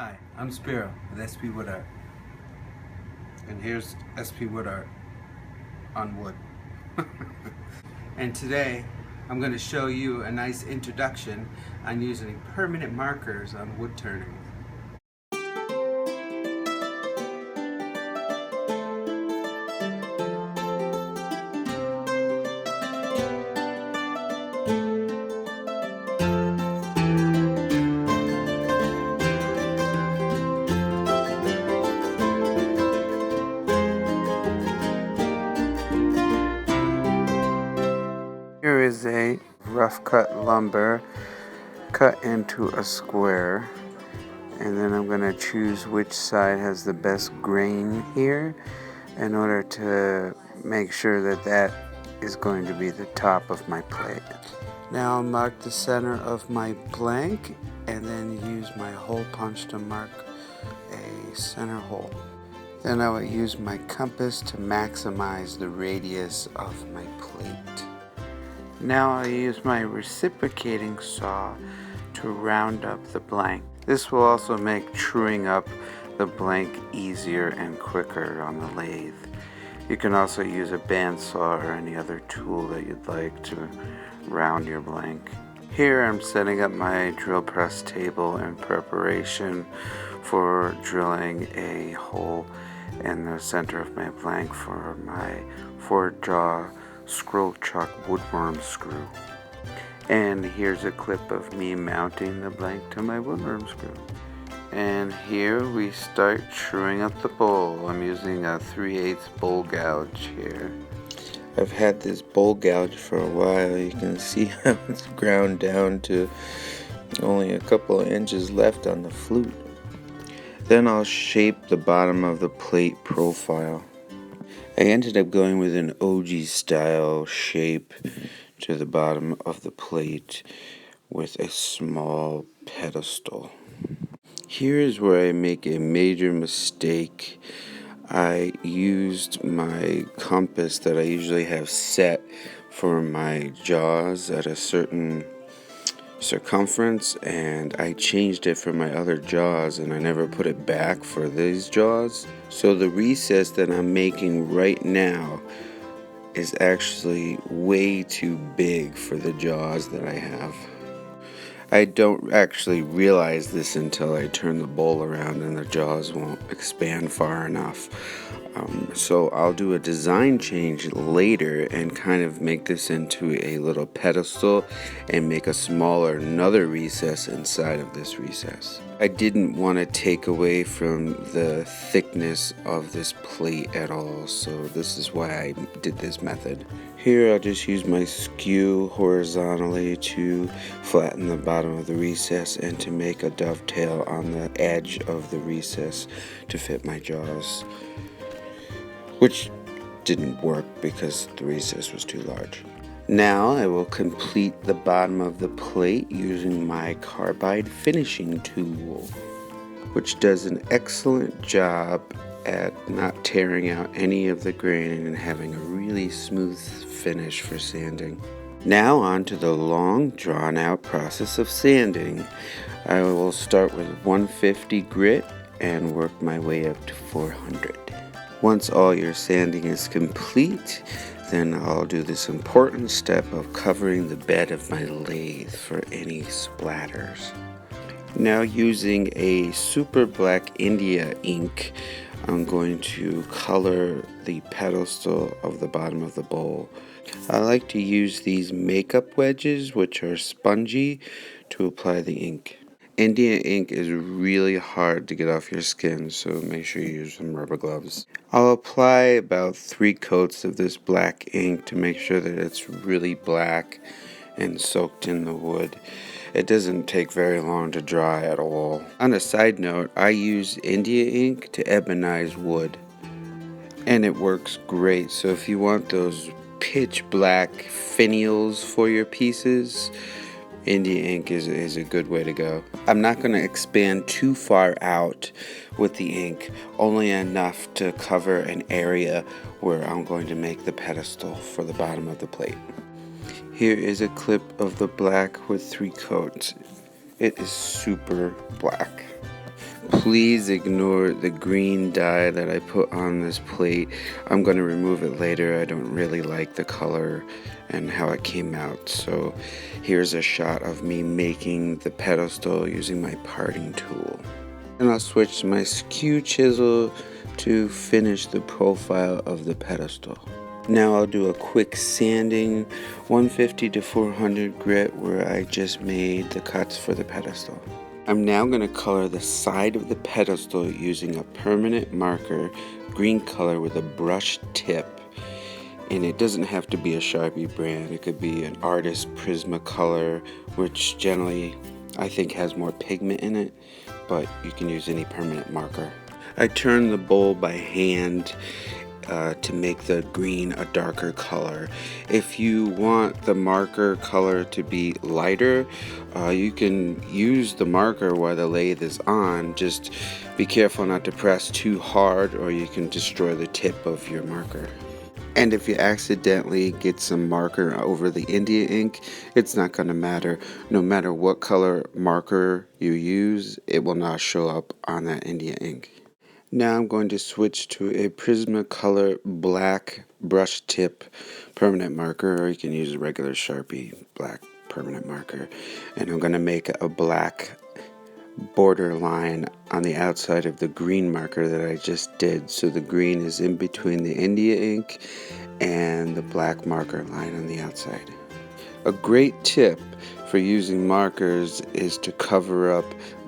Hi, I'm Spiro with SP Wood Art, and here's SP Wood Art on wood. And today I'm going to show you a nice introduction on using permanent markers on wood turning. Here is a rough cut lumber cut into a square, and then I'm going to choose which side has the best grain here in order to make sure that that is going to be the top of my plate. Now I'll mark the center of my blank and then use my hole punch to mark a center hole. Then I will use my compass to maximize the radius of my plate. Now I'll use my reciprocating saw to round up the blank. This will also make truing up the blank easier and quicker on the lathe. You can also use a bandsaw or any other tool that you'd like to round your blank. Here I'm setting up my drill press table in preparation for drilling a hole in the center of my blank for my 4-jaw scroll chuck woodworm screw. And here's a clip of me mounting the blank to my woodworm screw. And here we start truing up the bowl. I'm using a 3/8 bowl gouge here. I've had this bowl gouge for a while. You can see how it's ground down to only a couple of inches left on the flute. Then I'll shape the bottom of the plate profile. I ended up going with an OG style shape to the bottom of the plate with a small pedestal. Here is where I make a major mistake. I used my compass that I usually have set for my jaws at a certain circumference, and I changed it for my other jaws, and I never put it back for these jaws. So the recess that I'm making right now is actually way too big for the jaws that I have. I don't actually realize this until I turn the bowl around and the jaws won't expand far enough. So I'll do a design change later and kind of make this into a little pedestal and make a smaller another recess inside of this recess. I didn't want to take away from the thickness of this plate at all, so this is why I did this method. Here I'll just use my skew horizontally to flatten the bottom of the recess and to make a dovetail on the edge of the recess to fit my jaws, which didn't work because the recess was too large. Now I will complete the bottom of the plate using my carbide finishing tool, which does an excellent job at not tearing out any of the grain and having a really smooth finish for sanding. Now on to the long drawn out process of sanding. I will start with 150 grit and work my way up to 400. Once all your sanding is complete, then I'll do this important step of covering the bed of my lathe for any splatters. Now using a super black India ink, I'm going to color the pedestal of the bottom of the bowl. I like to use these makeup wedges, which are spongy, to apply the ink. India ink is really hard to get off your skin, so make sure you use some rubber gloves. I'll apply about 3 coats of this black ink to make sure that it's really black and soaked in the wood. It doesn't take very long to dry at all. On a side note, I use India ink to ebonize wood, and it works great. So if you want those pitch black finials for your pieces, India ink is a good way to go. I'm not going to expand too far out with the ink, only enough to cover an area where I'm going to make the pedestal for the bottom of the plate. Here is a clip of the black with 3 coats. It is super black. Please ignore the green dye that I put on this plate. I'm going to remove it later. I don't really like the color and how it came out. So here's a shot of me making the pedestal using my parting tool. And I'll switch to my skew chisel to finish the profile of the pedestal. Now I'll do a quick sanding, 150 to 400 grit, where I just made the cuts for the pedestal. I'm now going to color the side of the pedestal using a permanent marker, green color with a brush tip. And it doesn't have to be a Sharpie brand. It could be an artist prismacolor, which generally I think has more pigment in it, but you can use any permanent marker. I turn the bowl by hand to make the green a darker color. If you want the marker color to be lighter, you can use the marker while the lathe is on. Just be careful not to press too hard or you can destroy the tip of your marker. And if you accidentally get some marker over the India ink, it's not going to matter. No matter what color marker you use, it will not show up on that India ink. Now I'm going to switch to a Prismacolor black brush tip permanent marker, or you can use a regular Sharpie black permanent marker. And I'm going to make a black border line on the outside of the green marker that I just did. So the green is in between the India ink and the black marker line on the outside. A great tip for using markers is to cover up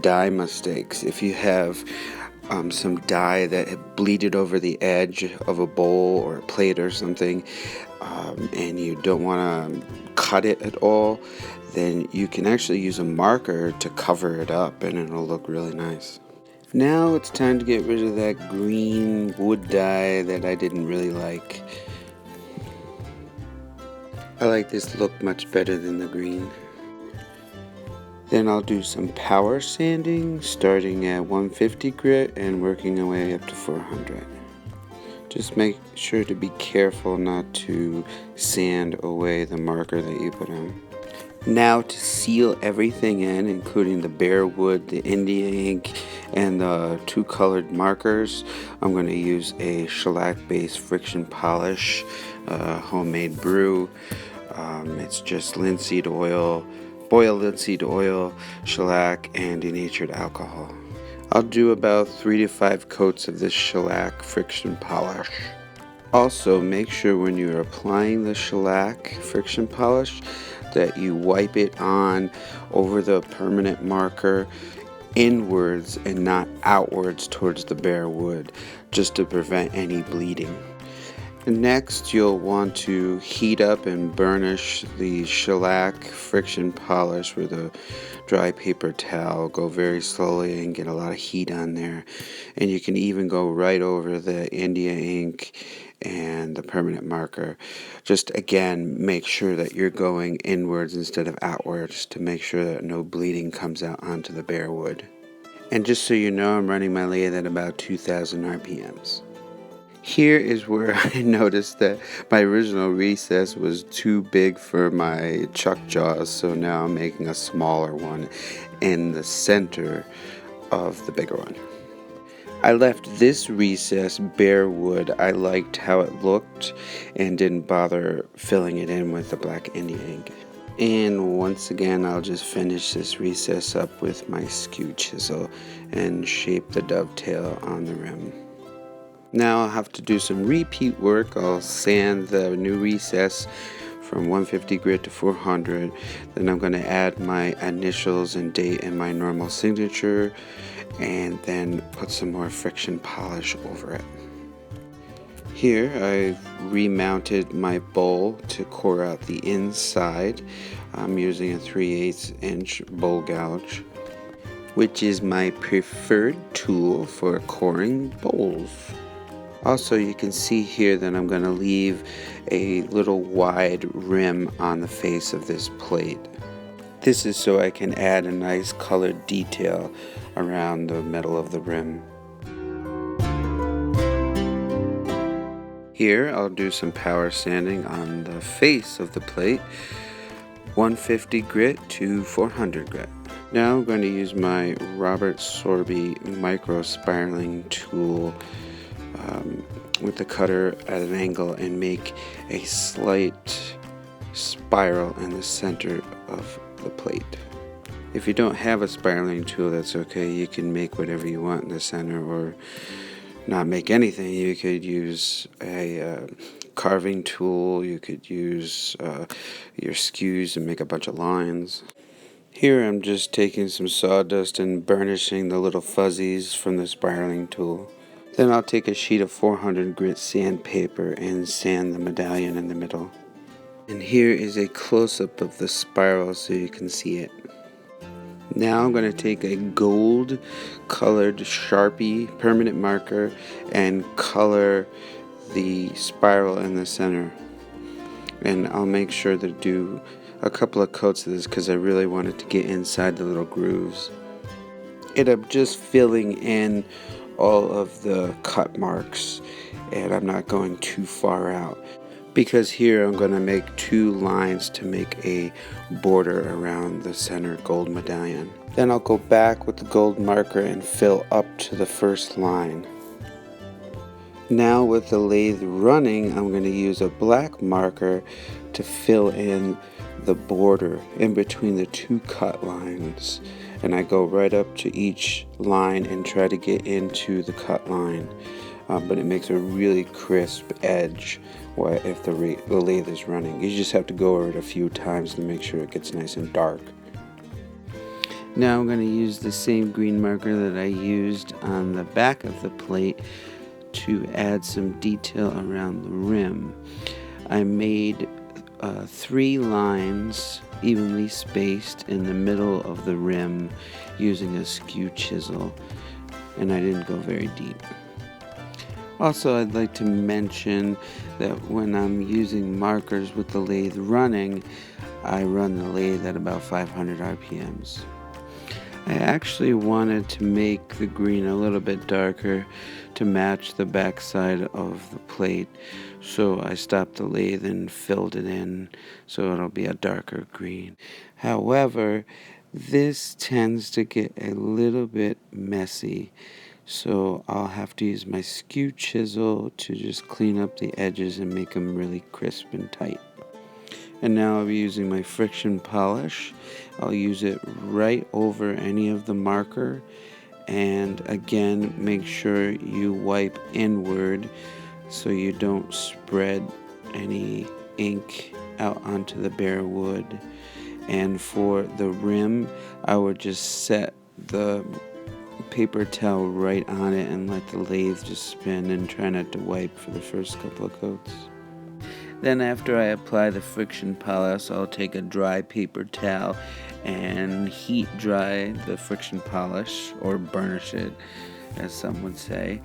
dye mistakes. If you have some dye that had bleeded over the edge of a bowl or a plate or something, and you don't want to cut it at all, then you can actually use a marker to cover it up and it'll look really nice. Now it's time to get rid of that green wood dye that I didn't really like. I like this look much better than the green. Then I'll do some power sanding, starting at 150 grit and working our way up to 400. Just make sure to be careful not to sand away the marker that you put on. Now to seal everything in, including the bare wood, the India ink, and the two colored markers, I'm going to use a shellac-based friction polish, homemade brew. It's just linseed oil, boiled linseed oil, shellac, and denatured alcohol. I'll do about 3 to 5 coats of this shellac friction polish. Also, make sure when you're applying the shellac friction polish that you wipe it on over the permanent marker inwards and not outwards towards the bare wood, just to prevent any bleeding. Next, you'll want to heat up and burnish the shellac friction polish with a dry paper towel. Go very slowly and get a lot of heat on there. And you can even go right over the India ink and the permanent marker. Just again, make sure that you're going inwards instead of outwards to make sure that no bleeding comes out onto the bare wood. And just so you know, I'm running my lathe at about 2,000 RPMs. Here is where I noticed that my original recess was too big for my chuck jaws, so now I'm making a smaller one in the center of the bigger one. I left this recess bare wood. I liked how it looked and didn't bother filling it in with the black India ink. And once again, I'll just finish this recess up with my skew chisel and shape the dovetail on the rim. Now I'll have to do some repeat work. I'll sand the new recess from 150 grit to 400. Then I'm going to add my initials and date and my normal signature, and then put some more friction polish over it. Here I've remounted my bowl to core out the inside. I'm using a 3/8 inch bowl gouge, which is my preferred tool for coring bowls. Also, you can see here that I'm going to leave a little wide rim on the face of this plate. This is so I can add a nice colored detail around the middle of the rim. Here, I'll do some power sanding on the face of the plate. 150 grit to 400 grit. Now I'm going to use my Robert Sorby micro spiraling tool with the cutter at an angle and make a slight spiral in the center of the plate. If you don't have a spiraling tool, that's okay. You can make whatever you want in the center, or not make anything. You could use a carving tool. You could use your skews and make a bunch of lines. Here I'm just taking some sawdust and burnishing the little fuzzies from the spiraling tool. Then I'll take a sheet of 400 grit sandpaper and sand the medallion in the middle. And here is a close-up of the spiral so you can see it. Now I'm going to take a gold colored Sharpie permanent marker and color the spiral in the center. And I'll make sure to do a couple of coats of this because I really want it to get inside the little grooves. And I'm just filling in all of the cut marks, and I'm not going too far out because here I'm going to make 2 lines to make a border around the center gold medallion. Then I'll go back with the gold marker and fill up to the first line. Now with the lathe running, I'm going to use a black marker to fill in the border in between the 2 cut lines. And I go right up to each line and try to get into the cut line. But it makes a really crisp edge if the lathe is running. You just have to go over it a few times to make sure it gets nice and dark. Now I'm going to use the same green marker that I used on the back of the plate to add some detail around the rim. I made 3 lines evenly spaced in the middle of the rim using a skew chisel, and I didn't go very deep. Also, I'd like to mention that when I'm using markers with the lathe running, I run the lathe at about 500 RPMs. I actually wanted to make the green a little bit darker to match the back side of the plate, so I stopped the lathe and filled it in so it'll be a darker green. However, this tends to get a little bit messy, so I'll have to use my skew chisel to just clean up the edges and make them really crisp and tight. And now I'll be using my friction polish. I'll use it right over any of the marker, and again, make sure you wipe inward so you don't spread any ink out onto the bare wood. And for the rim, I would just set the paper towel right on it and let the lathe just spin and try not to wipe for the first couple of coats. Then after I apply the friction polish, I'll take a dry paper towel and heat dry the friction polish, or burnish it, as some would say.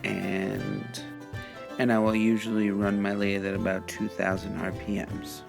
And I will usually run my lathe at about 2,000 RPMs.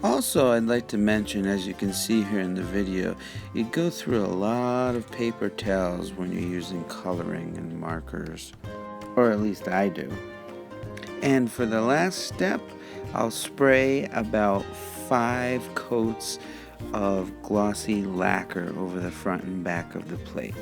Also, I'd like to mention, as you can see here in the video, you go through a lot of paper towels when you're using coloring and markers, or at least I do. And for the last step, I'll spray about 5 coats of glossy lacquer over the front and back of the plate.